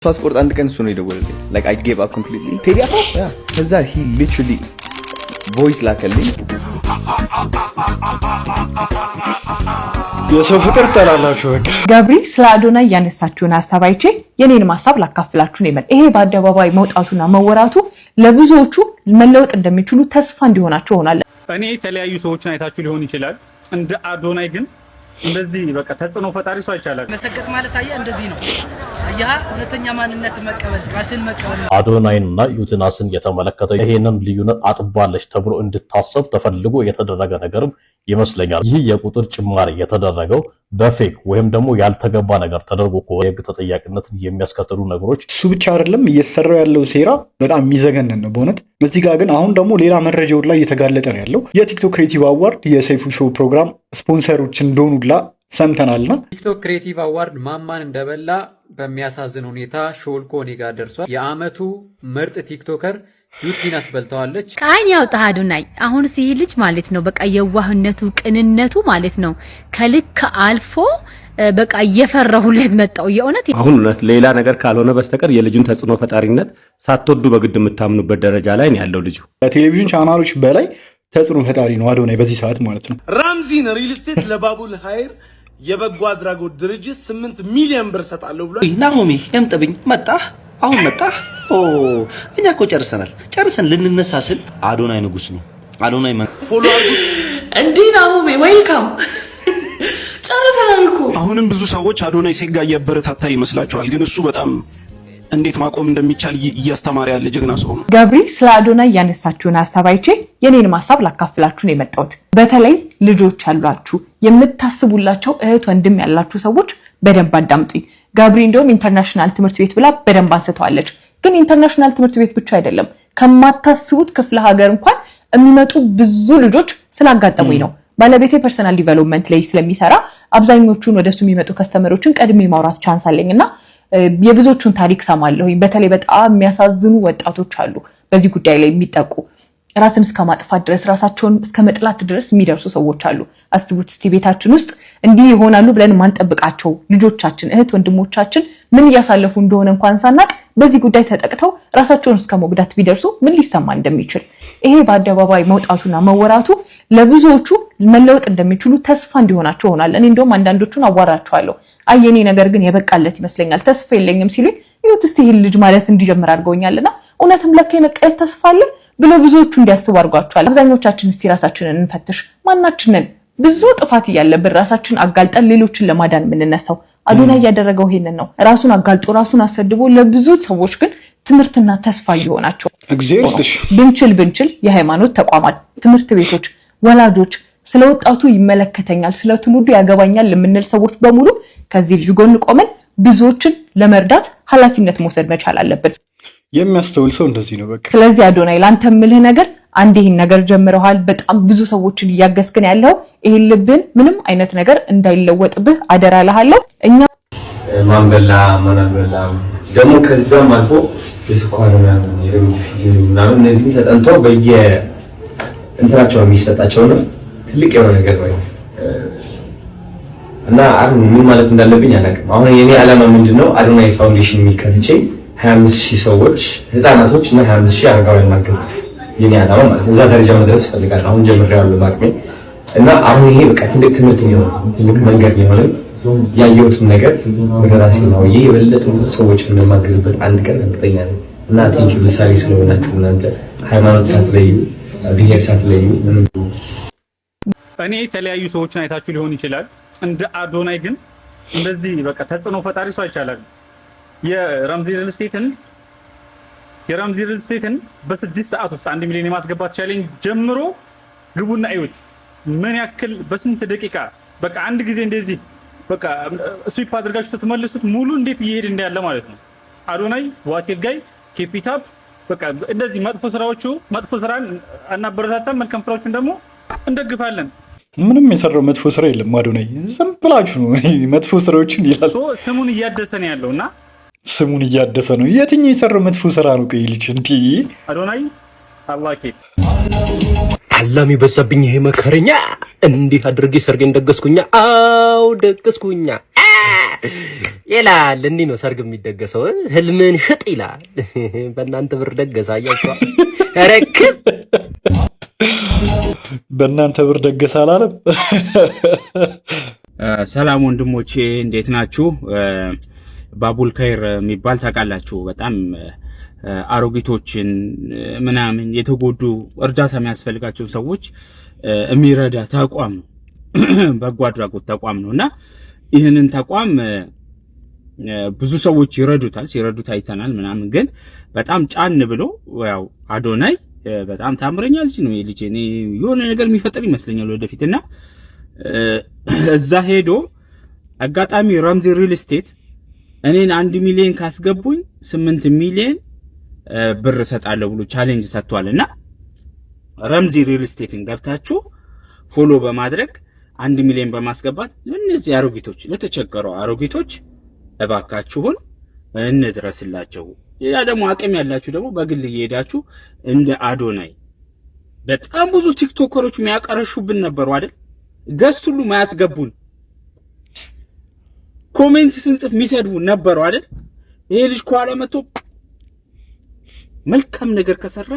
ፓስፖርት አንድ ቀን እሱ ነው የደወለልኝ። like I gave up completely ቴዲ አፍሮ ከዛ he literally voice ላከልኝ። የሰው ፍቅር ተላላችሁ በቃ ገብሪ ስለ አዶናይ ያነሳችሁን ሐሳብ አይቼ የኔን ሐሳብ ላካፍላችሁ ነው። ይሄ በአደባባይ መውጣቱና መወራቱ ለብዙዎቹ መለወጥ እንደሚችሉ ተስፋ እንዲሆናቸው ሆናለ። እኔ የተለያዩ ሰዎችን አይታችሁ ሊሆን ይችላል። እንደ አዶናይ ግን እንደዚህ በቃ ተጽዕኖ ፈጣሪ ሰው አይቻላል። መሰከት ማለት አያ እንደዚህ ነው። አያ ሁለተኛ ማንነት መቀበል ራስን መቀበል አዶናይንና ዩቲናስን የተመለከተ ይሄንን ልዩነት አጥባለች ተብሎ እንድታሰብ ተፈልጎ የተደረገ ነገርም ይመስለኛል። ይህ የቁጥር ጭማሪ የተደረገው በፌክ ወይም ደግሞ ያልተገባ ነገር ተደርጎ የህግ ተጠያቂነትን የሚያስከትሉ ነገሮች እሱ ብቻ አይደለም እየሰራው ያለው ሴራ በጣም የሚዘገነን ነው በእውነት። እዚህ ጋር ግን አሁን ደግሞ ሌላ መረጃው ላይ እየተጋለጠ ነው ያለው። የቲክቶክ ክሬቲቭ አዋርድ የሰይፉ ሾው ፕሮግራም ስፖንሰሮች እንደሆኑላ ሰምተናልና ቲክቶክ ክሬቲቭ አዋርድ ማማን እንደበላ በሚያሳዝን ሁኔታ ሾልኮ እኔ ጋር ደርሷል። የአመቱ ምርጥ ቲክቶከር ዩቲናስ በልተዋለች። ከአይን ያውጣህ አዶናይ። አሁን ሲህ ልጅ ማለት ነው በቃ የዋህነቱ ቅንነቱ ማለት ነው ከልክ አልፎ በቃ እየፈራሁለት መጣው የእውነት። አሁን ሌላ ነገር ካልሆነ በስተቀር የልጁን ተጽዕኖ ፈጣሪነት ሳትወዱ በግድ የምታምኑበት ደረጃ ላይ ነው ያለው ልጁ። ቴሌቪዥን ቻናሎች በላይ ተጽዕኖ ፈጣሪ ነው አዶናይ በዚህ ሰዓት ማለት ነው። ራምዚን ሪል ስቴት ለባቡል ሀይር የበጎ አድራጎት ድርጅት 8 ሚሊዮን ብር ሰጣለሁ ብሏል። ናሆሚ እምጥብኝ መጣህ አሁን መጣህ። እኛ እኮ ጨርሰን ልንነሳ ስል አዶናይ ንጉስ ነው። አዶናይ ፎሎ አድርጉ እንዴ ናሆሚ ዌልካም። ጨርሰናል እኮ። አሁንም ብዙ ሰዎች አዶናይ ሴጋ እያበረታታ ይመስላችኋል፣ ግን እሱ በጣም እንዴት ማቆም እንደሚቻል እያስተማረ ያለ ጀግና ሰው ነው። ገብሪ ስለ አዶናይ ያነሳችሁን ሐሳብ አይቼ የኔን ሐሳብ ላካፍላችሁ ነው የመጣሁት። በተለይ ልጆች ያሏችሁ የምታስቡላቸው እህት ወንድም ያላችሁ ሰዎች በደንብ አዳምጡኝ። ገብሪ እንደውም ኢንተርናሽናል ትምህርት ቤት ብላ በደንብ አንስተዋለች። ግን ኢንተርናሽናል ትምህርት ቤት ብቻ አይደለም ከማታስቡት ክፍለ ሀገር እንኳን የሚመጡ ብዙ ልጆች ስላጋጠሙኝ ነው። ባለቤቴ ፐርሰናል ዲቨሎፕመንት ላይ ስለሚሰራ አብዛኞቹን ወደሱ የሚመጡ ከስተመሮችን ቀድሜ ማውራት ቻንስ አለኝና የብዙዎቹን ታሪክ ሰማለሁኝ። በተለይ በጣም የሚያሳዝኑ ወጣቶች አሉ በዚህ ጉዳይ ላይ የሚጠቁ ራስን እስከ ማጥፋት ድረስ ራሳቸውን እስከ መጥላት ድረስ የሚደርሱ ሰዎች አሉ። አስቡት እስቲ ቤታችን ውስጥ እንዲህ ይሆናሉ ብለን ማንጠብቃቸው ልጆቻችን እህት ወንድሞቻችን ምን እያሳለፉ እንደሆነ እንኳን ሳናቅ በዚህ ጉዳይ ተጠቅተው ራሳቸውን እስከ መጉዳት ቢደርሱ ምን ሊሰማ እንደሚችል ይሄ በአደባባይ መውጣቱና መወራቱ ለብዙዎቹ መለወጥ እንደሚችሉ ተስፋ እንዲሆናቸው ሆናል። እኔ እንደውም አንዳንዶቹን አዋራቸዋለሁ። አየኔ ነገር ግን የበቃለት ይመስለኛል ተስፋ የለኝም ሲሉኝ ይሁት እስቲ ይሄ ልጅ ማለት እንዲጀምር አድርገውኛልና እውነትም ለካ የመቀየር ተስፋ አለ ብሎ ብዙዎቹ እንዲያስቡ አድርጓቸዋል። አብዛኞቻችን እስቲ ራሳችንን እንፈትሽ። ማናችንን ብዙ ጥፋት እያለብን ራሳችን አጋልጠን ሌሎችን ለማዳን የምንነሳው? አዶናይ ያደረገው ይሄንን ነው። ራሱን አጋልጦ ራሱን አሰድቦ ለብዙ ሰዎች ግን ትምህርትና ተስፋ ይሆናቸው። ብንችል የሃይማኖት ተቋማት፣ ትምህርት ቤቶች፣ ወላጆች ስለወጣቱ ይመለከተኛል ስለ ትውልዱ ያገባኛል ለምንል ሰዎች በሙሉ ከዚህ ልጅ ጎን ቆመን ብዙዎችን ለመርዳት ኃላፊነት መውሰድ መቻል አለበት። የሚያስተውል ሰው እንደዚህ ነው በቃ። ስለዚህ አዶናይ ላንተ ምልህ ነገር አንድ ይሄን ነገር ጀምረሃል። በጣም ብዙ ሰዎችን እያገዝከን ያለው ይሄን ልብን ምንም አይነት ነገር እንዳይለወጥብህ አደራ እልሃለሁ። እኛ ማንበላ ደግሞ ከዛም አልፎ የስኳር ምናምን እነዚህ ተጠንተው እንትናቸው የሚሰጣቸው ነው ትልቅ የሆነ ነገር ነው እና አሁን ምን ማለት እንዳለብኝ አላውቅም። አሁን የኔ ዓላማ ምንድነው? አዶናይ ፋውንዴሽን የሚከፍቼ 25000 ሰዎች ህፃናቶች እና 25000 አረጋውያን ማገዝ የኔ ዓላማ ማለት ነው። እዛ ደረጃ መድረስ እፈልጋለሁ። አሁን ጀምሬያለሁ ማጥሜ እና አሁን ይሄ በቃ ትልቅ ትምህርት ነው፣ ትልቅ መንገድ ነው። ያየሁትን ነገር ወደ ራሴ ነው የበለጠ ብዙ ሰዎች እንደማገዝበት አንድ ቀን እርግጠኛ ነኝ። እና ቴንኪ ምሳሌ ስለሆናችሁ እናንተ ሃይማኖት ሳትለዩ ብሔር ሳትለዩ እኔ የተለያዩ ሰዎችን አይታችሁ ሊሆን ይችላል። እንደ አዶናይ ግን እንደዚህ በቃ ተጽዕኖ ፈጣሪ ሰው አይቻላል። የራምዚ ሪል ስቴትን በ6 ሰዓት ውስጥ 1 ሚሊዮን የማስገባት ቻሌንጅ ጀምሮ ግቡና እዩት። ምን ያክል በስንት ደቂቃ በቃ አንድ ጊዜ እንደዚህ በቃ ስዊፕ አድርጋችሁ ስትመልሱት ሙሉ እንዴት እየሄደ እንዳለ ማለት ነው። አዶናይ ዋቴል ጋይ ኬፒታፕ በቃ እንደዚህ መጥፎ ስራን አናበረታታም፣ መልካም ስራዎችን ደግሞ እንደግፋለን። ምንም የሰራው መጥፎ ስራ የለም አዶናይ። ዝም ብላችሁ ነው መጥፎ ስራዎችን ይላል። ስሙን እያደሰ ነው ያለውና ስሙን እያደሰ ነው። የትኛው የሰራው መጥፎ ስራ ነው? ቆይ ልጅ እንዴ አዶናይ አላኬ አላሚ በዛብኝ ይሄ መከረኛ እንዴት አድርጌ ሰርጌን ደገስኩኛ? አው ደገስኩኛ። ይላል። እንዲህ ነው ሰርግ የሚደገሰው። ህልምን ሽጥ ይላል። በእናንተ ብር ደገሳ አያችሁ። ረክብ በእናንተ ብር ደገሳ አላለም። ሰላም ወንድሞቼ እንዴት ናችሁ? ባቡል ኸይር የሚባል ታውቃላችሁ? በጣም አሮጊቶችን ምናምን የተጎዱ እርዳታ የሚያስፈልጋቸው ሰዎች የሚረዳ ተቋም ነው። በጎ አድራጎት ተቋም ነውና ይህንን ተቋም ብዙ ሰዎች ይረዱታል፣ ሲረዱት አይተናል ምናምን። ግን በጣም ጫን ብሎ ያው አዶናይ በጣም ታምረኛ ልጅ ነው። ልጅ እኔ የሆነ ነገር የሚፈጥር ይመስለኛል ወደፊትና እዛ ሄዶ አጋጣሚ ረምዚ ሪል ስቴት እኔን 1 ሚሊዮን ካስገቡኝ 8 ሚሊዮን ብር ሰጣለሁ ብሎ ቻሌንጅ ሰጥቷልና ረምዚ ሪል ስቴትን ገብታችሁ ፎሎ በማድረግ 1 ሚሊዮን በማስገባት ለነዚህ አሮጊቶች ለተቸገሩ አሮጊቶች እባካችሁን እንድረስላቸው። ያ ደግሞ አቅም ያላችሁ ደግሞ በግል እየሄዳችሁ እንደ አዶናይ በጣም ብዙ ቲክቶከሮች የሚያቀረሹብን ነበሩ አይደል? ገስት ሁሉ ማያስገቡን ኮሜንት ስንጽፍ የሚሰድቡ ነበሩ አይደል? ይሄ ልጅ ከኋላ መጥቶ መልካም ነገር ከሰራ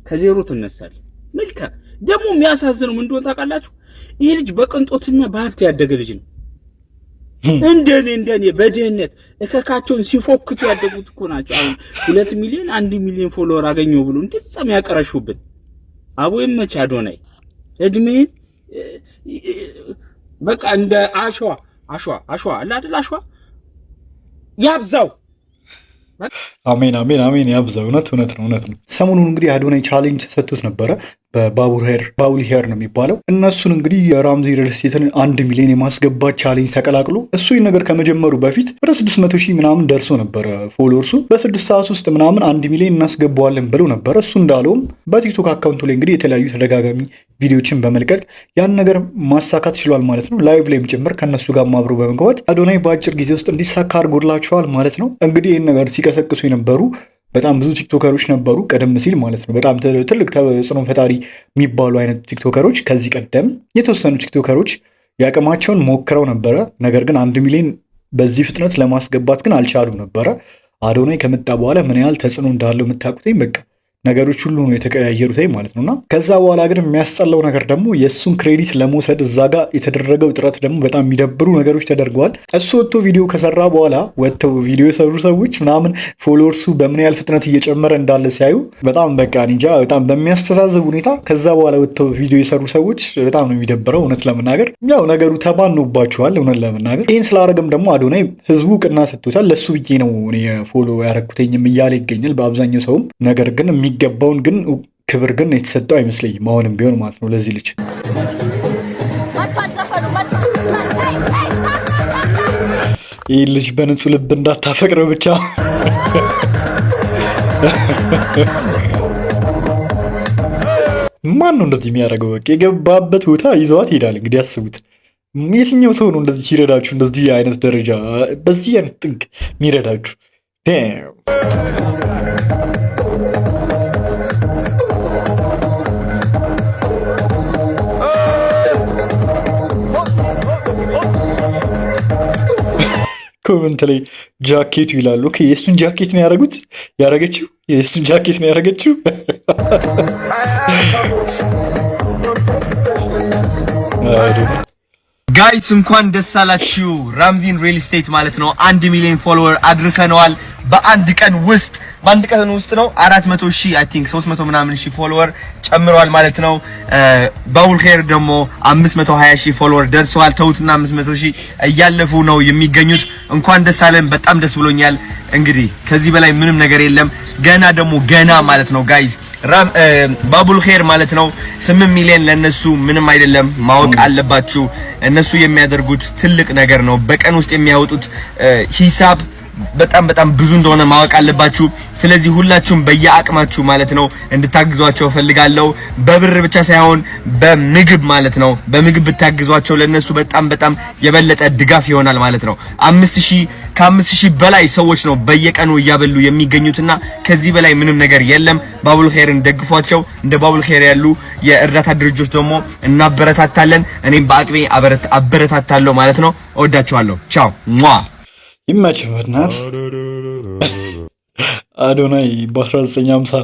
ከዜሮ ትነሳለህ። መልካም ደግሞ የሚያሳዝነው ምን እንደሆነ ታውቃላችሁ? ይሄ ልጅ በቅንጦትና በሀብት ያደገ ልጅ ነው። እንደኔ በድህነት እከካቸውን ሲፎክቱ ያደጉት እኮ ናቸው። አሁን 2 ሚሊዮን 1 ሚሊዮን ፎሎወር አገኘው ብሎ እንደዛም ያቀረሹብን። አቦ ይመች አዶናይ እድሜን በቃ እንደ አሸዋ አለ አይደል? አሸዋ ያብዛው። አሜን አሜን አሜን ያብዛው። እውነት ነው። ሰሞኑን እንግዲህ አዶናይ ቻሌንጅ ተሰጥቶት ነበረ በባቡል ሄር ነው የሚባለው። እነሱን እንግዲህ የራምዚ ሪል ስቴትን 1 ሚሊዮን የማስገባት ቻሌንጅ ተቀላቅሎ እሱ ይህን ነገር ከመጀመሩ በፊት ወደ 600 ሺህ ምናምን ደርሶ ነበረ ፎሎወርሱ። በ6 ሰዓት ውስጥ ምናምን 1 ሚሊዮን እናስገባዋለን ብለው ነበረ። እሱ እንዳለውም በቲክቶክ አካውንቱ ላይ እንግዲህ የተለያዩ ተደጋጋሚ ቪዲዮችን በመልቀቅ ያን ነገር ማሳካት ችሏል ማለት ነው። ላይቭ ላይም ጭምር ከነሱ ጋር አብሮ በመግባት አዶናይ በአጭር ጊዜ ውስጥ እንዲሳካ አድርጎላቸዋል ማለት ነው። እንግዲህ ይህን ነገር ሲቀሰቅሱ የነበሩ በጣም ብዙ ቲክቶከሮች ነበሩ ቀደም ሲል ማለት ነው። በጣም ትልቅ ተጽዕኖ ፈጣሪ የሚባሉ አይነት ቲክቶከሮች ከዚህ ቀደም የተወሰኑ ቲክቶከሮች ያቅማቸውን ሞክረው ነበረ። ነገር ግን 1 ሚሊዮን በዚህ ፍጥነት ለማስገባት ግን አልቻሉም ነበረ። አዶናይ ከመጣ በኋላ ምን ያህል ተጽዕኖ እንዳለው የምታውቁትኝ በቃ ነገሮች ሁሉ ነው የተቀያየሩት ማለት ነውና ከዛ በኋላ ግን የሚያስጠላው ነገር ደግሞ የእሱን ክሬዲት ለመውሰድ እዛ ጋር የተደረገው ጥረት ደግሞ በጣም የሚደብሩ ነገሮች ተደርገዋል። እሱ ወጥቶ ቪዲዮ ከሰራ በኋላ ወጥተው ቪዲዮ የሰሩ ሰዎች ምናምን ፎሎወርሱ በምን ያህል ፍጥነት እየጨመረ እንዳለ ሲያዩ በጣም በቃ እንጃ በጣም በሚያስተዛዝብ ሁኔታ ከዛ በኋላ ወጥተው ቪዲዮ የሰሩ ሰዎች በጣም ነው የሚደብረው። እውነት ለመናገር ያው ነገሩ ተባኖባቸዋል። እውነት ለመናገር ይህን ስላደረገም ደግሞ አዶናይ ህዝቡ ቅና ሰጥቶታል። ለሱ ብዬ ነው ፎሎ ያረኩትኝም እያለ ይገኛል በአብዛኛው ሰውም። ነገር ግን የሚገባውን ግን ክብር ግን የተሰጠው አይመስለኝም አሁንም ቢሆን ማለት ነው ለዚህ ልጅ። ይህ ልጅ በንጹህ ልብ እንዳታፈቅረው ብቻ። ማን ነው እንደዚህ የሚያደርገው? በቃ የገባበት ቦታ ይዘዋት ይሄዳል። እንግዲህ አስቡት፣ የትኛው ሰው ነው እንደዚህ ሲረዳችሁ፣ እንደዚህ አይነት ደረጃ በዚህ አይነት ጥግ የሚረዳችሁ? ኮመንት ላይ ጃኬቱ ይላሉ። ኦኬ የእሱን ጃኬት ነው ያደረገችው። የእሱን ጃኬት ነው ያደረገችው። ጋይስ እንኳን ደስ አላችሁ። ራምዚን ሪል ስቴት ማለት ነው 1 ሚሊዮን ፎሎወር አድርሰነዋል በአንድ ቀን ውስጥ ነው 400 ሺህ አይ ቲንክ 300 ምናምን ሺህ ፎሎወር ጨምሯል ማለት ነው። ባቡል ኸይር ደግሞ 520 ሺህ ፎሎወር ደርሰዋል። ተውትና 500 ሺህ እያለፉ ነው የሚገኙት። እንኳን ደስ አለን፣ በጣም ደስ ብሎኛል። እንግዲህ ከዚህ በላይ ምንም ነገር የለም። ገና ማለት ነው ጋይስ ባቡል ኸይር ማለት ነው 8 ሚሊዮን ለነሱ ምንም አይደለም። ማወቅ አለባችሁ እነሱ የሚያደርጉት ትልቅ ነገር ነው። በቀን ውስጥ የሚያወጡት ሂሳብ በጣም ብዙ እንደሆነ ማወቅ አለባችሁ። ስለዚህ ሁላችሁም በየአቅማችሁ ማለት ነው እንድታግዟቸው ፈልጋለሁ። በብር ብቻ ሳይሆን በምግብ ማለት ነው። በምግብ ብታግዟቸው ለነሱ በጣም የበለጠ ድጋፍ ይሆናል ማለት ነው። 5000 በላይ ሰዎች ነው በየቀኑ እያበሉ የሚገኙትና ከዚህ በላይ ምንም ነገር የለም። ባቡል ኸይርን ደግፏቸው። እንደ ባቡል ኸይር ያሉ የእርዳታ ድርጅቶች ደግሞ እናበረታታለን። እኔም በአቅሜ አበረታታለሁ ማለት ነው። እወዳችኋለሁ። ቻው ሟ ይመችህ በእናትህ አዶናይ በ1950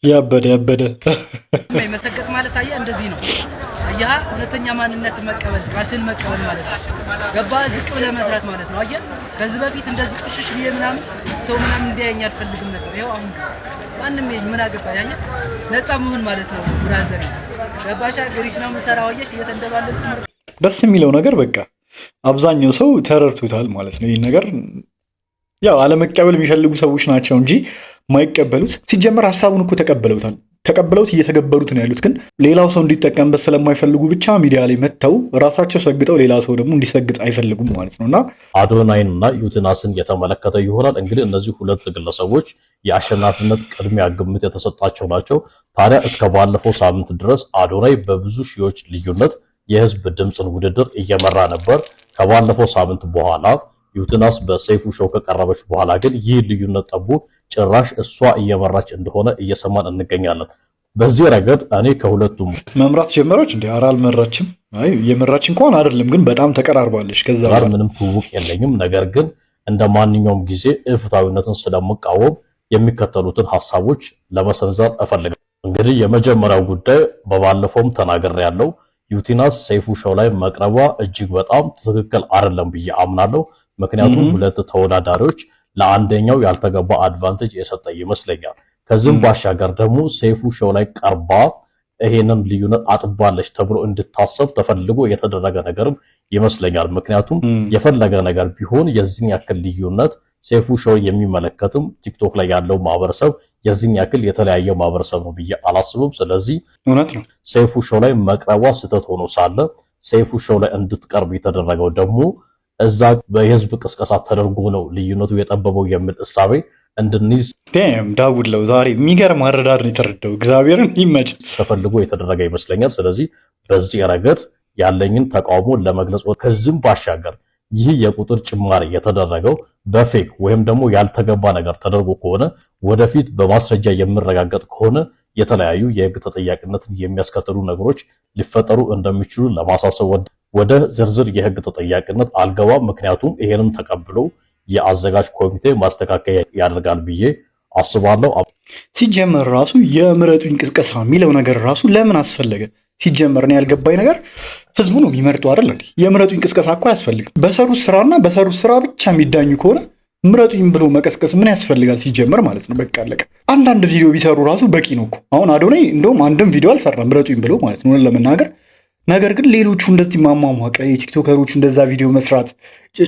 ያበደ መሰገጥ ማለት አያ እንደዚህ ነው። አያ ሁለተኛ ማንነት መቀበል ራስን መቀበል ማለት ነው። ገባ ዝቅ ብለህ መስራት ማለት ነው። አያ ከዚህ በፊት እንደዚህ ቁሽሽ ብዬ ምናምን ሰው ምናምን እንዲያየኝ አልፈልግም ነበር። ይኸው አሁን ማንም ምን አገባ ያየ ነፃ መሆን ማለት ነው። ብራዘር ገባሻ ግሪስ ነው መሰራው አየሽ እየተንደባለልኩ ደስ የሚለው ነገር በቃ አብዛኛው ሰው ተረድቶታል ማለት ነው። ይህ ነገር ያው አለመቀበል የሚፈልጉ ሰዎች ናቸው እንጂ ማይቀበሉት ሲጀመር ሐሳቡን እኮ ተቀብለውት እየተገበሩት ነው ያሉት። ግን ሌላው ሰው እንዲጠቀምበት ስለማይፈልጉ ብቻ ሚዲያ ላይ መጥተው ራሳቸው ሰግጠው ሌላ ሰው ደግሞ እንዲሰግጥ አይፈልጉም ማለት ነውና አዶናይን እና ዩቲናስን የተመለከተ ይሆናል። እንግዲህ እነዚህ ሁለት ግለሰቦች የአሸናፊነት ቅድሚያ ግምት የተሰጣቸው ናቸው። ታዲያ እስከ ባለፈው ሳምንት ድረስ አዶናይ በብዙ ሺዎች ልዩነት የህዝብ ድምፅን ውድድር እየመራ ነበር። ከባለፈው ሳምንት በኋላ ዩቲናስ በሰይፉ ሾው ከቀረበች በኋላ ግን ይህ ልዩነት ጠቡ። ጭራሽ እሷ እየመራች እንደሆነ እየሰማን እንገኛለን። በዚህ ረገድ እኔ ከሁለቱም መምራት ጀመረች እንዴ? ኧረ አልመራችም። አይ የመራች እንኳን አይደለም፣ ግን በጣም ተቀራርባለች። ከዛ ጋር ምንም ትውውቅ የለኝም። ነገር ግን እንደ ማንኛውም ጊዜ ፍትሃዊነትን ስለምቃወም የሚከተሉትን ሐሳቦች ለመሰንዘር እፈልጋለሁ። እንግዲህ የመጀመሪያው ጉዳይ በባለፈውም ተናግሬያለሁ። ዩቲናስ ሰይፉ ሾው ላይ መቅረቧ እጅግ በጣም ትክክል አይደለም ብዬ አምናለሁ። ምክንያቱም ሁለት ተወዳዳሪዎች ለአንደኛው ያልተገባ አድቫንቴጅ የሰጠ ይመስለኛል። ከዚህም ባሻገር ደግሞ ሰይፉ ሾው ላይ ቀርባ ይሄንን ልዩነት አጥባለች ተብሎ እንድታሰብ ተፈልጎ የተደረገ ነገርም ይመስለኛል። ምክንያቱም የፈለገ ነገር ቢሆን የዚህን ያክል ልዩነት ሰይፉ ሾው የሚመለከትም ቲክቶክ ላይ ያለው ማህበረሰብ የዚህን ያክል የተለያየ ማህበረሰብ ነው ብዬ አላስብም። ስለዚህ እውነት ነው ሰይፉ ሾው ላይ መቅረቧ ስህተት ሆኖ ሳለ ሰይፉ ሾው ላይ እንድትቀርብ የተደረገው ደግሞ እዛ በህዝብ ቅስቀሳ ተደርጎ ነው ልዩነቱ የጠበበው የሚል እሳቤ እንድንይዝ ዳውድ ለው ዛሬ የሚገርም አረዳድ ነው የተረዳው። እግዚአብሔርን ይመጭ ተፈልጎ የተደረገ ይመስለኛል። ስለዚህ በዚህ ረገድ ያለኝን ተቃውሞ ለመግለጽ ከዚህም ባሻገር ይህ የቁጥር ጭማሪ የተደረገው በፌክ ወይም ደግሞ ያልተገባ ነገር ተደርጎ ከሆነ ወደፊት በማስረጃ የሚረጋገጥ ከሆነ የተለያዩ የህግ ተጠያቂነትን የሚያስከትሉ ነገሮች ሊፈጠሩ እንደሚችሉ ለማሳሰብ ወደ ዝርዝር የህግ ተጠያቂነት አልገባም። ምክንያቱም ይሄንን ተቀብሎ የአዘጋጅ ኮሚቴ ማስተካከያ ያደርጋል ብዬ አስባለሁ። ሲጀመር ራሱ የምረጡኝ ቅስቀሳ የሚለው ነገር ራሱ ለምን አስፈለገ? ሲጀመር ነው ያልገባኝ ነገር ህዝቡ ነው የሚመርጠው አይደል እንዴ? የምረጡኝ ቅስቀሳ እኮ አያስፈልግም። በሰሩት ስራና በሰሩት ስራ ብቻ የሚዳኙ ከሆነ ምረጡኝ ብሎ መቀስቀስ ምን ያስፈልጋል? ሲጀመር ማለት ነው። በቃ አለቀ። አንዳንድ ቪዲዮ ቢሰሩ ራሱ በቂ ነው እኮ። አሁን አዶናይ እንደውም አንድም ቪዲዮ አልሰራም ምረጡኝ ብሎ ማለት ነው ለመናገር። ነገር ግን ሌሎቹ እንደዚህ ማሟሟቀ የቲክቶከሮቹ እንደዛ ቪዲዮ መስራት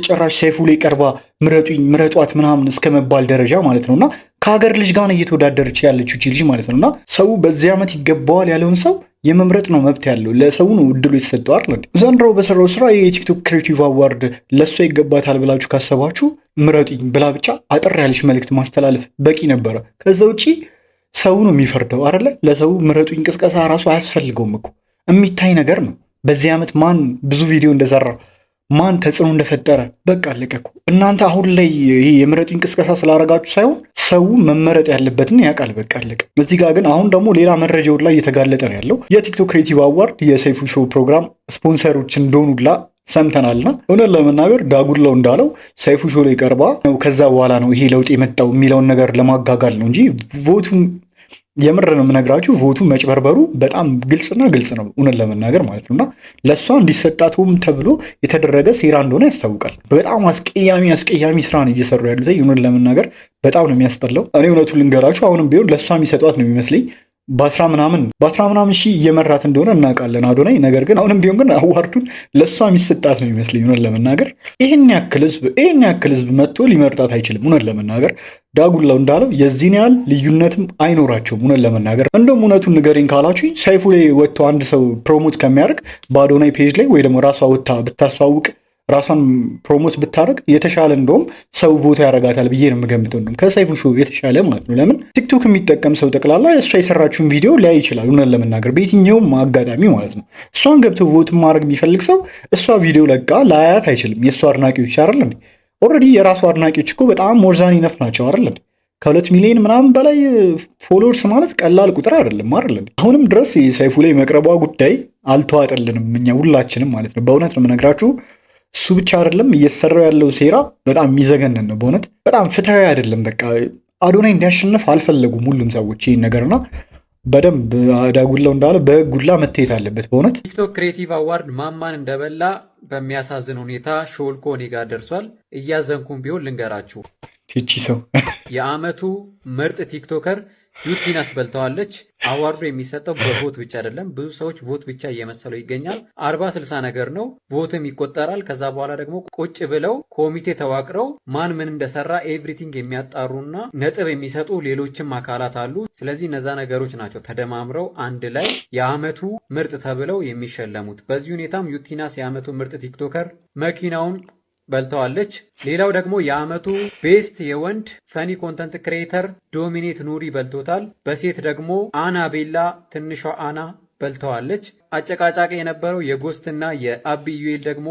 ጭራሽ ሰይፉ ላይ ቀርባ ምረጡኝ ምረጧት ምናምን እስከ መባል ደረጃ ማለት ነውና ከሀገር ልጅ ጋር እየተወዳደረች ያለችው ልጅ ማለት ነውና ሰው በዚህ ዓመት ይገባዋል ያለውን ሰው የመምረጥ ነው መብት ያለው። ለሰው ነው እድሉ የተሰጠው አይደል? ዘንድሮ በሰራው ስራ የቲክቶክ ክሬቲቭ አዋርድ ለሷ ይገባታል ብላችሁ ካሰባችሁ ምረጡኝ ብላ ብቻ አጠር ያለች መልእክት ማስተላለፍ በቂ ነበረ። ከዛ ውጪ ሰው ነው የሚፈርደው አይደለ? ለሰው ምረጡኝ ቅስቀሳ ራሱ አያስፈልገውም እኮ የሚታይ ነገር ነው። በዚህ ዓመት ማን ብዙ ቪዲዮ እንደሰራ ማን ተጽዕኖ እንደፈጠረ በቃ አለቀ እኮ። እናንተ አሁን ላይ ይሄ የምረጡኝ ቅስቀሳ ስላደረጋችሁ ሳይሆን ሰው መመረጥ ያለበትን ያውቃል። በቃ አለቀ። እዚህ ጋር ግን አሁን ደግሞ ሌላ መረጃውን ላይ እየተጋለጠ ነው ያለው። የቲክቶክ ክሬቲቭ አዋርድ የሰይፉ ሾው ፕሮግራም ስፖንሰሮች እንደሆኑላ ሰምተናልና እውነት ለመናገር ዳጉላው እንዳለው ሰይፉ ሾው ላይ ቀርባ ነው ከዛ በኋላ ነው ይሄ ለውጥ የመጣው የሚለውን ነገር ለማጋጋል ነው እንጂ ቮቱን የምር ነው የምነግራችሁ። ቮቱ መጭበርበሩ በጣም ግልጽና ግልጽ ነው እውነት ለመናገር ማለት ነውና ለእሷ እንዲሰጣትም ተብሎ የተደረገ ሴራ እንደሆነ ያስታውቃል። በጣም አስቀያሚ ስራ ነው እየሰሩ ያሉት። እውነት ለመናገር በጣም ነው የሚያስጠላው። እኔ እውነቱን ልንገራችሁ አሁንም ቢሆን ለእሷ የሚሰጧት ነው የሚመስለኝ። በአስራ ምናምን ሺህ እየመራት እንደሆነ እናውቃለን አዶናይ። ነገር ግን አሁንም ቢሆን ግን አዋርዱን ለእሷ የሚሰጣት ነው የሚመስለኝ እውነት ለመናገር። ይህን ያክል ህዝብ መጥቶ ሊመርጣት አይችልም እውነት ለመናገር። ዳጉላው እንዳለው የዚህን ያህል ልዩነትም አይኖራቸውም እውነት ለመናገር። እንደውም እውነቱን ንገረኝ ካላችሁ ሰይፉ ላይ ወጥቶ አንድ ሰው ፕሮሞት ከሚያደርግ በአዶናይ ፔጅ ላይ ወይ ደግሞ ራሷ ወጥታ ብታስተዋውቅ ራሷን ፕሮሞት ብታደርግ የተሻለ እንደውም ሰው ቮታ ያደርጋታል ብዬ ነው የምገምተው። እንደውም ከሰይፉ ሾው የተሻለ ማለት ነው። ለምን ቲክቶክ የሚጠቀም ሰው ጠቅላላ እሷ የሰራችውን ቪዲዮ ሊያይ ይችላል እውነት ለመናገር በየትኛውም አጋጣሚ ማለት ነው። እሷን ገብቶ ቮት ማድረግ የሚፈልግ ሰው እሷ ቪዲዮ ለቃ ላያት አይችልም። የእሷ አድናቂዎች አይደል እንዴ? ኦልሬዲ የራሱ አድናቂዎች እኮ በጣም ሞርዛን ይነፍ ናቸው አይደል እንዴ? ከ2 ሚሊዮን ምናምን በላይ ፎሎወርስ ማለት ቀላል ቁጥር አይደለም አይደል እንዴ? አሁንም ድረስ ሰይፉ ላይ መቅረቧ ጉዳይ አልተዋጠልንም እኛ ሁላችንም ማለት ነው። በእውነት ነው የምነግራችሁ። እሱ ብቻ አይደለም እየሰራው ያለው ሴራ በጣም የሚዘገንን ነው በእውነት በጣም ፍትሃዊ አይደለም። በቃ አዶናይ እንዲያሸንፍ አልፈለጉም ሁሉም ሰዎች ይህን ነገርና በደንብ ዳጉላው እንዳለ በህጉላ መታየት አለበት በእውነት። ቲክቶክ ክሬቲቭ አዋርድ ማማን እንደበላ በሚያሳዝን ሁኔታ ሾልኮ እኔ ጋር ደርሷል። እያዘንኩም ቢሆን ልንገራችሁ። ቲቺ ሰው የአመቱ ምርጥ ቲክቶከር ዩቲን አስበልተዋለች። አዋርዱ የሚሰጠው በቮት ብቻ አይደለም። ብዙ ሰዎች ቮት ብቻ እየመሰለው ይገኛል። 40-60 ነገር ነው። ቮትም ይቆጠራል። ከዛ በኋላ ደግሞ ቁጭ ብለው ኮሚቴ ተዋቅረው ማን ምን እንደሰራ ኤቭሪቲንግ የሚያጣሩና ነጥብ የሚሰጡ ሌሎችም አካላት አሉ። ስለዚህ እነዛ ነገሮች ናቸው ተደማምረው አንድ ላይ የአመቱ ምርጥ ተብለው የሚሸለሙት። በዚህ ሁኔታም ዩቲናስ የአመቱ ምርጥ ቲክቶከር መኪናውን በልተዋለች። ሌላው ደግሞ የአመቱ ቤስት የወንድ ፈኒ ኮንተንት ክሬተር ዶሚኔት ኑሪ በልቶታል። በሴት ደግሞ አና ቤላ ትንሿ አና በልተዋለች። አጨቃጫቂ የነበረው የጎስትና የአቢ ኢዩኤል ደግሞ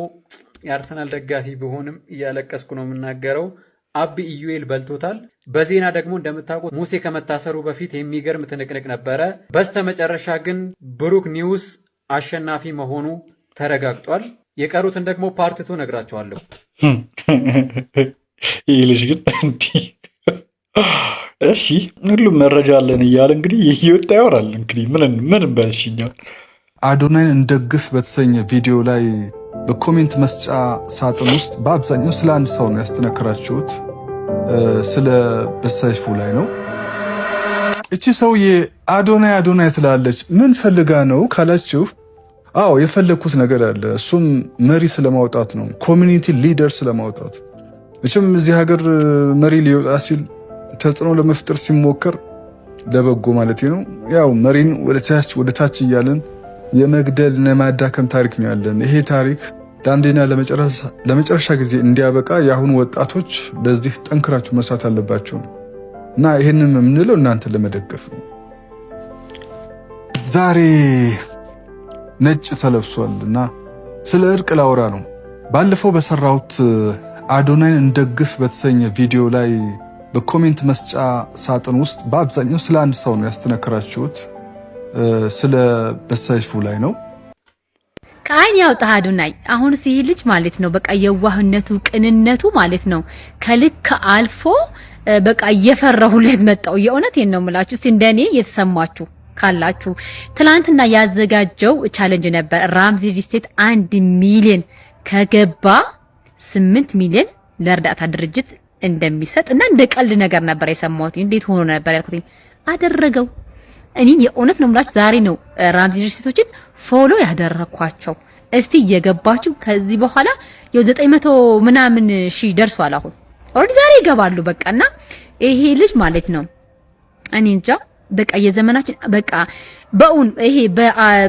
የአርሰናል ደጋፊ ቢሆንም እያለቀስኩ ነው የምናገረው። አቢ ኢዩኤል በልቶታል። በዜና ደግሞ እንደምታውቁት ሙሴ ከመታሰሩ በፊት የሚገርም ትንቅንቅ ነበረ። በስተመጨረሻ ግን ብሩክ ኒውስ አሸናፊ መሆኑ ተረጋግጧል። የቀሩትን ደግሞ ፓርትቱ ነግራቸዋለሁ። ይህ ልጅ ግን እንዲህ እሺ ሁሉም መረጃ አለን እያለ እንግዲህ እየወጣ ያወራል። እንግዲህ ምን በሽኛል። አዶናይን እንደግፍ በተሰኘ ቪዲዮ ላይ በኮሜንት መስጫ ሳጥን ውስጥ በአብዛኛው ስለ አንድ ሰው ነው ያስተነከራችሁት፣ ስለ በሰይፉ ላይ ነው። እቺ ሰውዬ አዶናይ ትላለች። ምን ፈልጋ ነው ካላችሁ፣ አዎ የፈለግኩት ነገር አለ። እሱም መሪ ስለማውጣት ነው፣ ኮሚኒቲ ሊደር ስለማውጣት። እችም እዚህ ሀገር መሪ ሊወጣ ሲል ተጽዕኖ ለመፍጠር ሲሞከር ለበጎ ማለት ነው። ያው መሪን ወደ ታች እያለን የመግደል እና የማዳከም ታሪክ ነው ያለን። ይሄ ታሪክ ለአንዴና ለመጨረሻ ጊዜ እንዲያበቃ የአሁኑ ወጣቶች ለዚህ ጠንክራችሁ መስራት አለባቸው እና ይህንን የምንለው እናንተ ለመደገፍ ነው። ዛሬ ነጭ ተለብሷል እና ስለ እርቅ ላውራ ነው። ባለፈው በሰራሁት አዶናይን እንደግፍ በተሰኘ ቪዲዮ ላይ በኮሜንት መስጫ ሳጥን ውስጥ በአብዛኛው ስለ አንድ ሰው ነው ያስተነከራችሁት፣ ስለ በሰይፉ ላይ ነው። ከአይን ያውጣህ አዶናይ። አሁንስ ይህ ልጅ ማለት ነው በቃ የዋህነቱ ቅንነቱ ማለት ነው ከልክ አልፎ በቃ እየፈራሁለት መጣው። የእውነቴን ነው የምላችሁ። እስቲ እንደኔ የተሰማችሁ ካላችሁ ትላንትና ያዘጋጀው ቻሌንጅ ነበር። ራምዚ ሪልስቴት 1 ሚሊዮን ከገባ 8 ሚሊዮን ለእርዳታ ድርጅት እንደሚሰጥ እና እንደ ቀልድ ነገር ነበር የሰማሁት። እንዴት ሆኖ ነበር ያልኩት፣ አደረገው። እኔ የእውነት ነው የምላችሁ ዛሬ ነው ራምዚ ሪልስቴቶችን ፎሎ ያደረኳቸው። እስቲ እየገባችሁ ከዚህ በኋላ የ900 ምናምን ሺህ ደርሷል። አሁን ኦልሬዲ ዛሬ ይገባሉ በቃና ይሄ ልጅ ማለት ነው እኔ እንጃ በቃ የዘመናችን በቃ በእውን ይሄ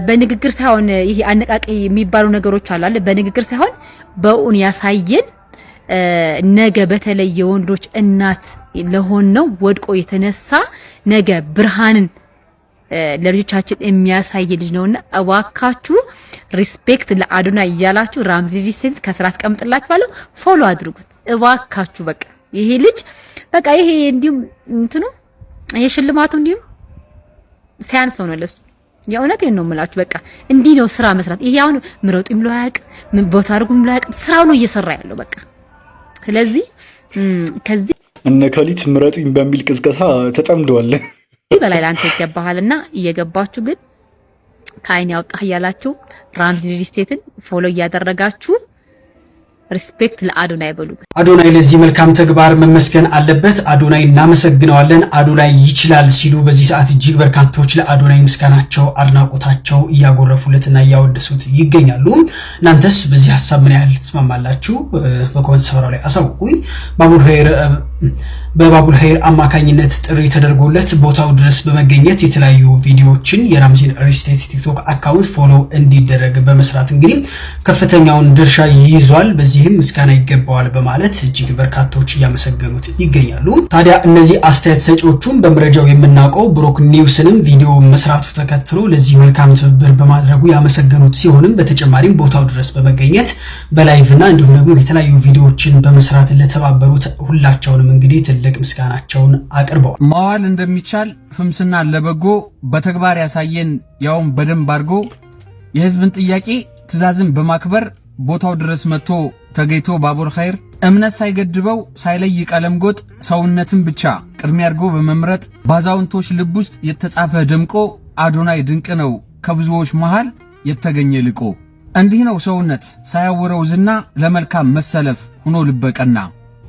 በንግግር ሳይሆን ይሄ አነቃቂ የሚባሉ ነገሮች አሉ አይደል? በንግግር ሳይሆን በእውን ያሳየን ነገ በተለይ የወንዶች እናት ለሆነው ወድቆ የተነሳ ነገ ብርሃንን ለልጆቻችን የሚያሳይ ልጅ ነውና እባካችሁ ሪስፔክት ለአዶናይ እያላችሁ ራምዚ ሪልስቴት ከስራ አስቀምጥላችኋለሁ፣ ፎሎ አድርጉት እባካችሁ። በቃ ይሄ ልጅ በቃ ይሄ እንዲሁም እንትኑ ይሄ ሽልማቱ እንዲሁም ሲያንሰው ነው ለሱ። የእውነቴን ነው የምላችሁ። በቃ እንዲህ ነው ስራ መስራት። ይሄ አሁን ምረጡኝ ብሎ አያውቅም፣ ቦታ አድርጉኝ ብሎ አያውቅም። ስራው ነው እየሰራ ያለው በቃ። ስለዚህ ከዚህ እነ ከሊት ምረጡኝ በሚል ቅስቀሳ ተጠምደዋል። በላይ ላንተ ይገባሃልና እየገባችሁ ግን ከአይን ያውጣህ እያላችሁ ራምዚ ሪልስቴትን ፎሎ እያደረጋችሁ ሪስፔክት ለአዶናይ በሉ። አዶናይ ለዚህ መልካም ተግባር መመስገን አለበት። አዶናይ እናመሰግነዋለን። አዶናይ ይችላል ሲሉ በዚህ ሰዓት እጅግ በርካቶች ለአዶናይ ምስጋናቸው አድናቆታቸው እያጎረፉለትና እያወደሱት ይገኛሉ። እናንተስ በዚህ ሐሳብ ምን ያህል ትስማማላችሁ? በኮሜንት ስፍራው ላይ አሳውቁኝ። በባቡል ኸይር አማካኝነት ጥሪ ተደርጎለት ቦታው ድረስ በመገኘት የተለያዩ ቪዲዮዎችን የራምዚን ሪል ስቴት ቲክቶክ አካውንት ፎሎ እንዲደረግ በመስራት እንግዲህ ከፍተኛውን ድርሻ ይይዟል። በዚህም ምስጋና ይገባዋል በማለት እጅግ በርካቶች እያመሰገኑት ይገኛሉ። ታዲያ እነዚህ አስተያየት ሰጪዎቹም በመረጃው የምናውቀው ብሩክ ኒውስንም ቪዲዮ መስራቱ ተከትሎ ለዚህ መልካም ትብብር በማድረጉ ያመሰገኑት ሲሆንም በተጨማሪም ቦታው ድረስ በመገኘት በላይቭ እና እንዲሁም ደግሞ የተለያዩ ቪዲዮዎችን በመስራት ለተባበሩት ሁላቸውንም እንግዲህ ትልቅ ምስጋናቸውን አቅርበዋል። ማዋል እንደሚቻል ፍምስና ለበጎ በተግባር ያሳየን ያውም በደንብ አድርጎ የህዝብን ጥያቄ ትዕዛዝን በማክበር ቦታው ድረስ መጥቶ ተገኝቶ ባቡል ኸይር እምነት ሳይገድበው ሳይለይ ቀለም ጎጥ ሰውነትን ብቻ ቅድሚያ አድርጎ በመምረጥ ባዛውንቶች ልብ ውስጥ የተጻፈ ደምቆ አዶናይ ድንቅ ነው ከብዙዎች መሃል የተገኘ ልቆ። እንዲህ ነው ሰውነት ሳያወረው ዝና ለመልካም መሰለፍ ሆኖ ልበቀና።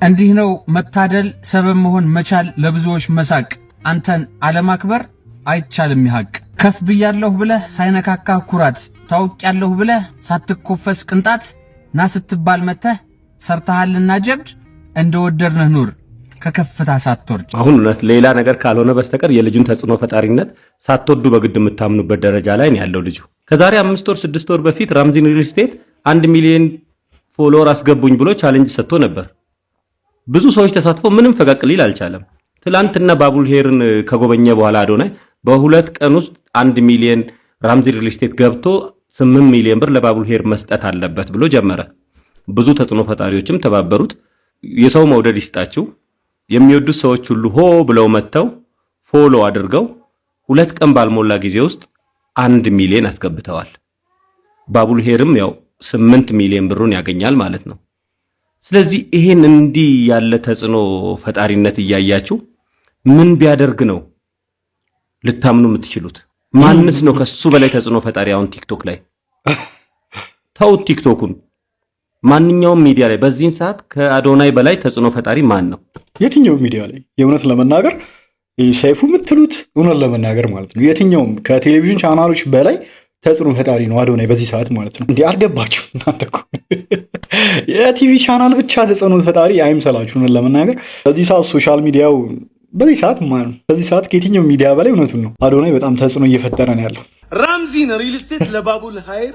እንዲህ ነው መታደል ሰበብ መሆን መቻል ለብዙዎች መሳቅ። አንተን አለማክበር አይቻልም ይሐቅ። ከፍ ብያለሁ ብለህ ሳይነካካ ኩራት ታውቂያለሁ ብለህ ሳትኮፈስ ቅንጣት ና ስትባል መተህ ሰርተሃልና ጀብድ እንደወደድነህ ኑር ከከፍታ ሳትወርድ። አሁን እውነት ሌላ ነገር ካልሆነ በስተቀር የልጁን ተጽዕኖ ፈጣሪነት ሳትወዱ በግድ የምታምኑበት ደረጃ ላይ ነው ያለው ልጁ። ከዛሬ 5 ወር 6 ወር በፊት ራምዚን ሪል ስቴት 1 ሚሊዮን ፎሎወር አስገቡኝ ብሎ ቻሌንጅ ሰጥቶ ነበር። ብዙ ሰዎች ተሳትፎ ምንም ፈቀቅ ሊል አልቻለም። ትላንትና ባቡል ኸይርን ከጎበኘ በኋላ አዶናይ በ2 ቀን ውስጥ 1 ሚሊዮን ራምዚን ሪል ስቴት ገብቶ 8 ሚሊዮን ብር ለባቡል ኸይር መስጠት አለበት ብሎ ጀመረ። ብዙ ተጽዕኖ ፈጣሪዎችም ተባበሩት። የሰው መውደድ ይስጣችሁ። የሚወዱት ሰዎች ሁሉ ሆ ብለው መተው ፎሎ አድርገው 2 ቀን ባልሞላ ጊዜ ውስጥ 1 ሚሊዮን አስገብተዋል። ባቡል ኸይርም ያው 8 ሚሊዮን ብሩን ያገኛል ማለት ነው። ስለዚህ ይሄን እንዲህ ያለ ተጽዕኖ ፈጣሪነት እያያችሁ ምን ቢያደርግ ነው ልታምኑ የምትችሉት? ማንስ ነው ከሱ በላይ ተጽዕኖ ፈጣሪ? አሁን ቲክቶክ ላይ ተው፣ ቲክቶኩን ማንኛውም ሚዲያ ላይ በዚህን ሰዓት ከአዶናይ በላይ ተጽዕኖ ፈጣሪ ማን ነው? የትኛው ሚዲያ ላይ የእውነት ለመናገር ሰይፉ የምትሉት እውነት ለመናገር ማለት ነው የትኛውም ከቴሌቪዥን ቻናሎች በላይ ተጽዕኖ ፈጣሪ ነው አዶናይ በዚህ ሰዓት ማለት ነው። እንዴ አልገባችሁ እናንተ እኮ የቲቪ ቻናል ብቻ ተጽዕኖ ፈጣሪ አይምሰላችሁ። እውነት ለመናገር በዚህ ሰዓት ሶሻል ሚዲያው በዚህ ሰዓት ማለት በዚህ ሰዓት ከየትኛው ሚዲያ በላይ እውነቱን ነው አዶናይ በጣም ተጽዕኖ እየፈጠረ ነው ያለው። ራምዚን ሪል ስቴት ለባቡል ኸይር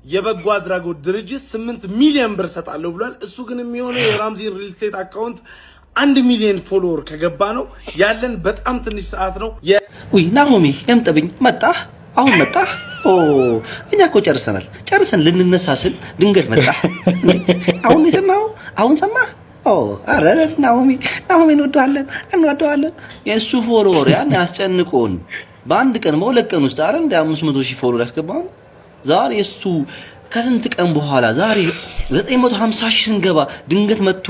የበጎ አድራጎት ድርጅት 8 ሚሊዮን ብር ሰጣለሁ ብሏል። እሱ ግን የሚሆነው የራምዚን ሪል ስቴት አካውንት 1 ሚሊዮን ፎሎወር ከገባ ነው። ያለን በጣም ትንሽ ሰዓት ነው። ውይ ናሆሚ የምጥብኝ መጣ አሁን መጣ። እኛ እኮ ጨርሰን ልንነሳ ስል ድንገት መጣ። አሁን የሰማው አሁን ሰማ። አረ ናሆሚ እንወደዋለን። የእሱ ፎሎወር ያን ያስጨንቆን በአንድ ቀን በሁለት ቀን ውስጥ አረ እንደ 500,000 ፎሎወር ያስገባው ዛሬ እሱ ከስንት ቀን በኋላ ዛሬ 950,000 ስንገባ ድንገት መጥቶ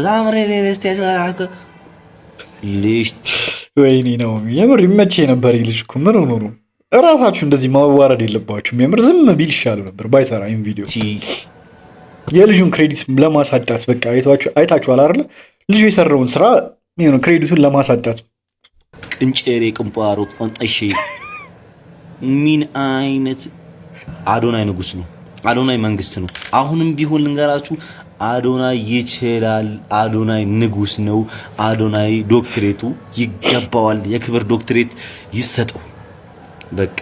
ዛምሬ ለስቲያስ ልጅ ወይኔ ነው የምር ይመቼ ነበር። ይልሽ እኮ ምን ሆኖ ነው? እራሳችሁ እንደዚህ ማዋረድ የለባችሁም። የምር ዝም ቢል ይሻል ነበር ባይሰራ ይሄን ቪዲዮ። የልጁን ክሬዲት ለማሳጣት በቃ አይታችኋል አይደል? ልጁ የሰራውን ስራ ነው ክሬዲቱን ለማሳጣት ቅንጨሬ ቅንጳሮ ቆንጠሽ ምን አይነት አዶናይ ንጉስ ነው? አዶናይ መንግስት ነው። አሁንም ቢሆን ልንገራችሁ አዶናይ ይችላል። አዶናይ ንጉስ ነው። አዶናይ ዶክትሬቱ ይገባዋል። የክብር ዶክትሬት ይሰጠው። በቃ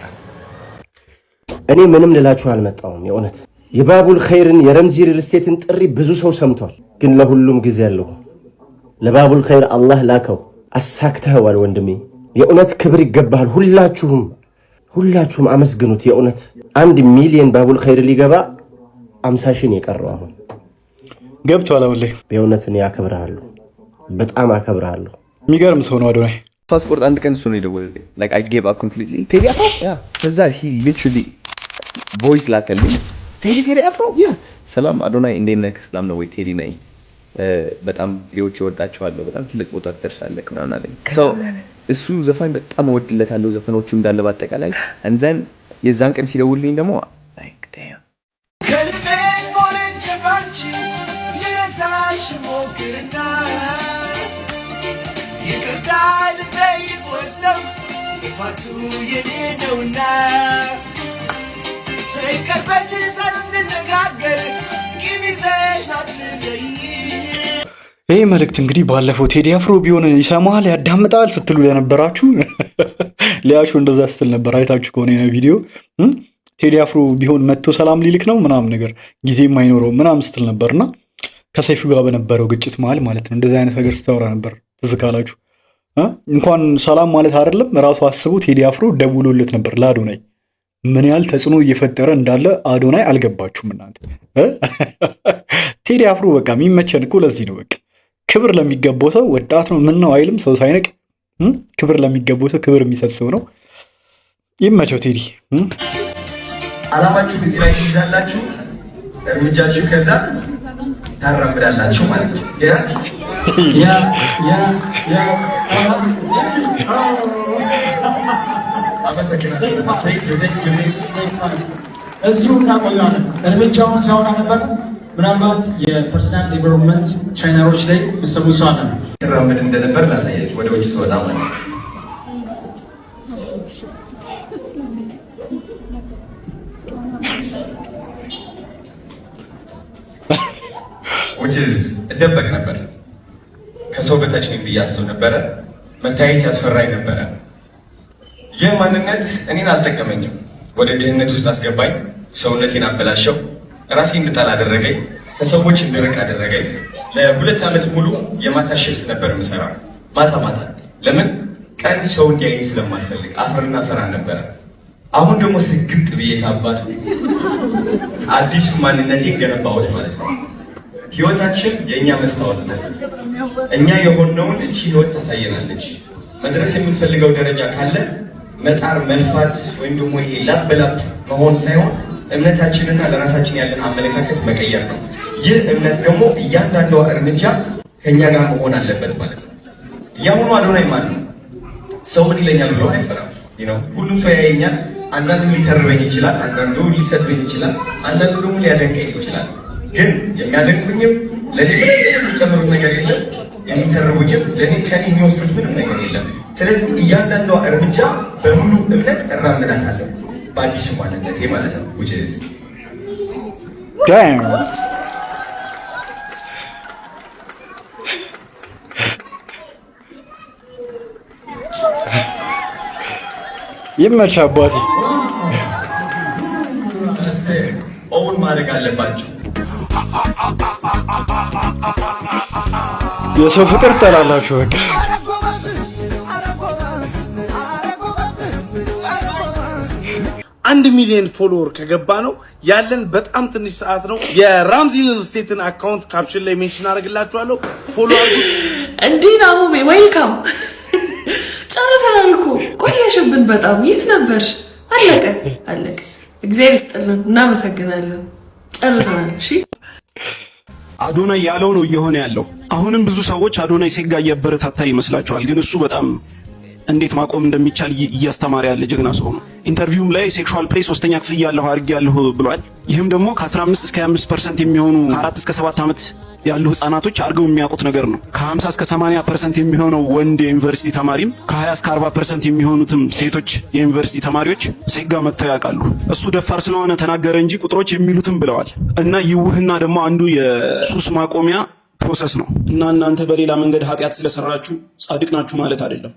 እኔ ምንም ልላችሁ አልመጣሁም። የእውነት የባቡል ኸይርን የረምዚ ሪል ስቴትን ጥሪ ብዙ ሰው ሰምቷል፣ ግን ለሁሉም ጊዜ አለው። ለባቡል ኸይር አላህ ላከው፣ አሳክተዋል ወንድሜ። የእውነት ክብር ይገባል። ሁላችሁም አመስግኑት። የእውነት 1 ሚሊዮን ባቡል ኸይር ሊገባ 50,000 የቀረው አሁን ገብቷል። አሁን ላይ በእውነት እኔ አከብርሃለሁ፣ በጣም አከብርሃለሁ። የሚገርም ሰው ነው አዶናይ። ፓስፖርት አንድ ቀን እሱ ነው የደወለልኝ። like I gave up completely ቴዲ አፍሮ ከዛ he literally voice ላከልኝ። ቴዲ አፍሮ ሰላም አዶናይ እንዴት ነህ? ሰላም ነው ወይ? ቴዲ ነኝ። በጣም ሌሎች ይወዳቸዋለሁ፣ በጣም ትልቅ ቦታ ደርሳለህ ምናምን አለኝ። እሱ ዘፋኝ በጣም እወድለታለሁ፣ ዘፈኖቹ እንዳለ በአጠቃላይ and then የዛን ቀን ሲደውልልኝ ደግሞ like damn ልጠይቅ ወስነው ጥፋቱ የኔ ነውና ስቀርበት ሳንነጋገር ቂም ይዘሽ አትለኝ። ይህ መልእክት እንግዲህ ባለፈው ቴዲ አፍሮ ቢሆን ይሰማል ያዳምጣል ስትሉ ለነበራችሁ ሊያሾ እንደዛ ስትል ነበር። አይታችሁ ከሆነ የሆነ ቪዲዮ ቴዲ አፍሮ ቢሆን መጥቶ ሰላም ሊልክ ነው ምናምን ነገር ጊዜም አይኖረው ምናምን ስትል ነበርና ከሰይፉ ጋር በነበረው ግጭት መሀል ማለት ነው እንደዚህ አይነት ነገር ስታወራ ነበር። ትዝ ካላችሁ እንኳን ሰላም ማለት አይደለም ራሱ አስቡ ቴዲ አፍሮ ደውሎለት ነበር ለአዶናይ። ምን ያህል ተጽዕኖ እየፈጠረ እንዳለ አዶናይ አልገባችሁም እናንተ። ቴዲ አፍሮ በቃ የሚመቸን እኮ ለዚህ ነው። በቃ ክብር ለሚገባው ሰው ወጣት ነው ምን ነው አይልም ሰው ሳይነቅ ክብር ለሚገባው ሰው ክብር የሚሰጥ ሰው ነው። ይመቸው ቴዲ። አላማችሁ እዚህ ላይ ትይዛላችሁ፣ እርምጃችሁ ከዛ ታራምዳላችሁ ማለት ነው። እዚሁ እናቆያለን። እርምጃውን ሲያወራ ነበር። ምናልባት የፐርሰናል ዴቨሎፕመንት ትሬነሮች ላይ ብሰሙ ሰው አለ ይራመድ እንደነበር ላሳያችሁ ወደ ውጭ ስወጣ ማለት ነው። እደበቅ ነበር፣ ከሰው በታች ነኝ ብዬ አስብ ነበረ። መታየት ያስፈራኝ ነበረ። ይህ ማንነት እኔን አልጠቀመኝም፣ ወደ ድህነት ውስጥ አስገባኝ፣ ሰውነቴን አበላሸው፣ ራሴ እንድጠላ አደረገኝ፣ ከሰዎች እንድርቅ አደረገኝ። ለ2 ዓመት ሙሉ የማታ ሽፍት ነበር የምሰራው፣ ማታ ማታ። ለምን? ቀን ሰው እንዲያየኝ ስለማልፈልግ አፍርና ፈራ ነበረ። አሁን ደግሞ ስግጥ ብዬ ታባቱ አዲሱ ማንነቴን ገነባሁት ማለት ነው። ህይወታችን የእኛ መስታወት ነው። እኛ የሆነውን እቺ ህይወት ታሳየናለች። መድረስ የምንፈልገው ደረጃ ካለ መጣር፣ መልፋት ወይም ደግሞ ይሄ ላብ በላብ መሆን ሳይሆን እምነታችንና ለራሳችን ያለን አመለካከት መቀየር ነው። ይህ እምነት ደግሞ እያንዳንዷ እርምጃ ከኛ ጋር መሆን አለበት ማለት ነው። ያሁኑ አዶናይ ማለት ነው ሰው ምን ይለኛል ብሎ አይፈራም። ሁሉም ሰው ያየኛል። አንዳንዱ ሊተርበኝ ይችላል፣ አንዳንዱ ሊሰድበኝ ይችላል፣ አንዳንዱ ደግሞ ሊያደንቀኝ ይችላል። ግን የሚያደንቁኝም ለኔ የሚጨምሩት ነገር የለም፣ የሚተርቡኝም ለኔ ከኔ የሚወስዱት ምንም ነገር የለም። ስለዚህ እያንዳንዷ እርምጃ በሙሉ እምነት እራመዳታለሁ በአዲሱ ማንነቴ ማለት ነው። ይመች አባቴ። ኦውን ማድረግ አለባችሁ። የሰው ፍቅር ጠላላችሁ በቃ። አንድ ሚሊዮን ፎሎወር ከገባ ነው ያለን በጣም ትንሽ ሰዓት ነው። የራምዚ ሪል ስቴትን አካውንት ካፕሽን ላይ ሜንሽን አደርግላችኋለሁ። ፎሎ አድርጉ። እንዲህ ናሆሜ ዌልካም። ጨርሰናል እኮ ቆየሽብን በጣም። የት ነበርሽ? አለቀ አለቀ። እግዚአብሔር ይስጥልን፣ እናመሰግናለን። ጨርሰናል። እሺ አዶናይ ያለው ነው እየሆነ ያለው። አሁንም ብዙ ሰዎች አዶናይ ሴጋ እያበረታታ ይመስላችኋል፣ ግን እሱ በጣም እንዴት ማቆም እንደሚቻል እያስተማረ ያለ ጀግና ሰው ነው። ኢንተርቪውም ላይ ሴክሹዋል ፕሌይ 3ኛ ክፍል ያለሁ ብሏል። ይህም ደግሞ ከ15 እስከ 25% የሚሆኑ ከ4 እስከ 7 ዓመት ያሉ ህፃናቶች አድርገው የሚያውቁት ነገር ነው። ከ50 እስከ 80% የሚሆነው ወንድ የዩኒቨርሲቲ ተማሪም ከ20 እስከ 40% የሚሆኑትም ሴቶች የዩኒቨርሲቲ ተማሪዎች ሴጋ መጥተው ያውቃሉ። እሱ ደፋር ስለሆነ ተናገረ እንጂ ቁጥሮች የሚሉትም ብለዋል። እና ይውህና ደግሞ አንዱ የሱስ ማቆሚያ ፕሮሰስ ነው። እና እናንተ በሌላ መንገድ ኃጢአት ስለሰራችሁ ጻድቅ ናችሁ ማለት አይደለም።